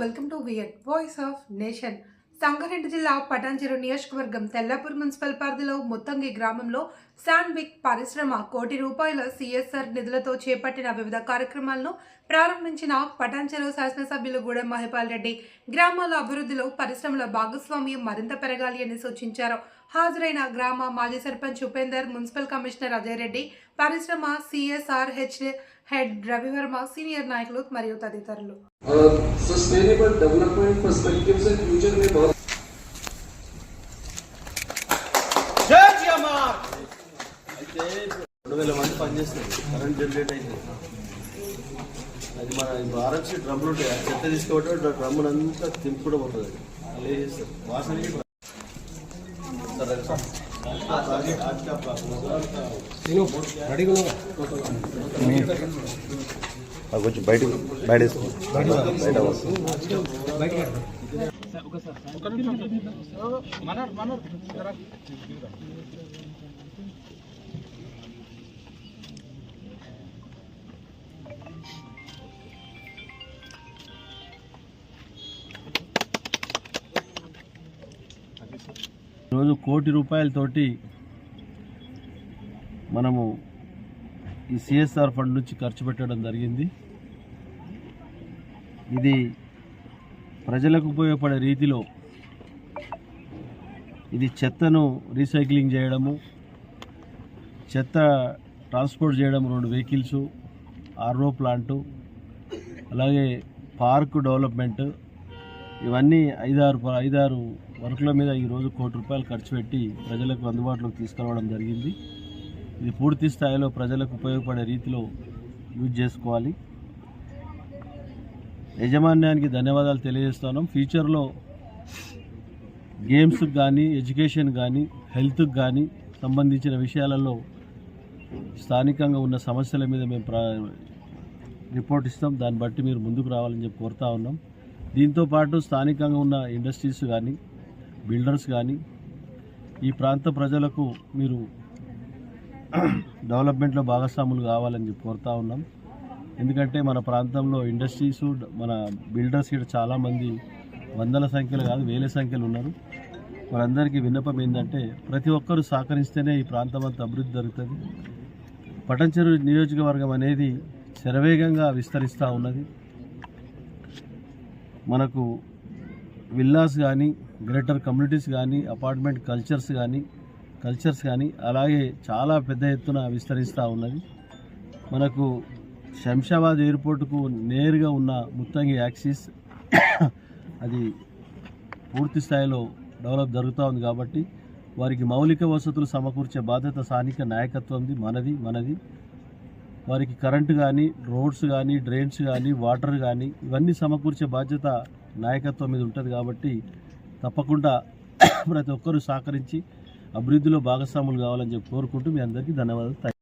Welcome to వియట్ voice of nation. Sangareddy జిల్లా పటాన్చెరు నియోజకవర్గం తెల్లాపూర్ మున్సిపల్ పరిధిలో ముత్తంగి గ్రామంలో శాండ్విక్ పరిశ్రమ ₹1 CSR నిధులతో చేపట్టిన వివిధ కార్యక్రమాలను ప్రారంభించిన పటాన్చెరు శాసనసభ్యులు గూడెం మహిపాల్ రెడ్డి గ్రామాల అభివృద్ధిలో పరిశ్రమల భాగస్వామ్యం మరింత పెరగాలి అని సూచించారు. హాజరైన గ్రామ మాజీ సర్పంచ్ ఉపేందర్, మున్సిపల్ కమిషనర్ అజయ్ రెడ్డి, పరిశ్రమ CSR హెడ్ రవివర్మ, సీనియర్ నాయకులు మరియు తదితరులు. सस्टेनेबल डेवलपमेंट पर्सपेक्टिव से फ्यूचर में बहुत అయితే 2000 మంది పనిచేస్తారు. కరెంట్ జనరేట్ అయింది. అది మన ఆర్ఎంసీ డ్రమ్లు ఉంటాయి. చెత్త తీసుకోవడం డ్రమ్ములు అంతా తింపుకూడా పోతుంది. అలా చేస్తారు. వాసనకి కొంచెం బయట రోజు ₹1 మనము ఈ CSR ఫండ్ నుంచి ఖర్చు పెట్టడం జరిగింది. ఇది ప్రజలకు ఉపయోగపడే రీతిలో ఇది చెత్తను రీసైక్లింగ్ చేయడము, చెత్త ట్రాన్స్పోర్ట్ చేయడం, 2 వెహికల్స్, RO ప్లాంటు, అలాగే పార్కు డెవలప్మెంట్, ఇవన్నీ 5-6 వర్కుల మీద ఈరోజు ₹1 ఖర్చు పెట్టి ప్రజలకు అందుబాటులోకి తీసుకురావడం జరిగింది. ఇది పూర్తి స్థాయిలో ప్రజలకు ఉపయోగపడే రీతిలో యూజ్ చేసుకోవాలి. యాజమాన్యానికి ధన్యవాదాలు తెలియజేస్తున్నాం. ఫ్యూచర్లో గేమ్స్కి కానీ, ఎడ్యుకేషన్ కానీ, హెల్త్కి కానీ సంబంధించిన విషయాలలో స్థానికంగా ఉన్న సమస్యల మీద మేము రిపోర్ట్ ఇస్తాం. దాన్ని బట్టి మీరు ముందుకు రావాలని చెప్పి కోరుతా ఉన్నాం. దీంతోపాటు స్థానికంగా ఉన్న ఇండస్ట్రీస్ కానీ, బిల్డర్స్ కానీ, ఈ ప్రాంత ప్రజలకు మీరు డెవలప్మెంట్లో భాగస్వాములు కావాలని చెప్పి కోరుతా ఉన్నాం. ఎందుకంటే మన ప్రాంతంలో ఇండస్ట్రీస్, మన బిల్డర్స్ ఇక్కడ చాలామంది వందల సంఖ్యలు కాదు వేల సంఖ్యలు ఉన్నారు. వారందరికీ విన్నపం ఏంటంటే ప్రతి ఒక్కరూ సహకరిస్తేనే ఈ ప్రాంతం అంతా అభివృద్ధి జరుగుతుంది. పటాన్చెరు నియోజకవర్గం అనేది శరవేగంగా విస్తరిస్తూ ఉన్నది. మనకు విల్లాస్ కానీ, గ్రేటర్ కమ్యూనిటీస్ కానీ, అపార్ట్మెంట్ కల్చర్స్ కానీ అలాగే చాలా పెద్ద ఎత్తున విస్తరిస్తూ ఉన్నది. మనకు శంషాబాద్ ఎయిర్పోర్టుకు నేరుగా ఉన్న ముత్తంగి యాక్సిస్ అది పూర్తి స్థాయిలో డెవలప్ జరుగుతూ ఉంది. కాబట్టి వారికి మౌలిక వసతులు సమకూర్చే బాధ్యత స్థానిక నాయకత్వంది, మనది. వారికి కరెంటు కానీ, రోడ్స్ కానీ, డ్రైన్స్ కానీ, వాటర్ కానీ ఇవన్నీ సమకూర్చే బాధ్యత నాయకత్వం మీద ఉంటుంది. కాబట్టి తప్పకుండా ప్రతి ఒక్కరూ సహకరించి అభివృద్ధిలో భాగస్వాములు కావాలని చెప్పి కోరుకుంటూ మీ అందరికీ ధన్యవాదాలు.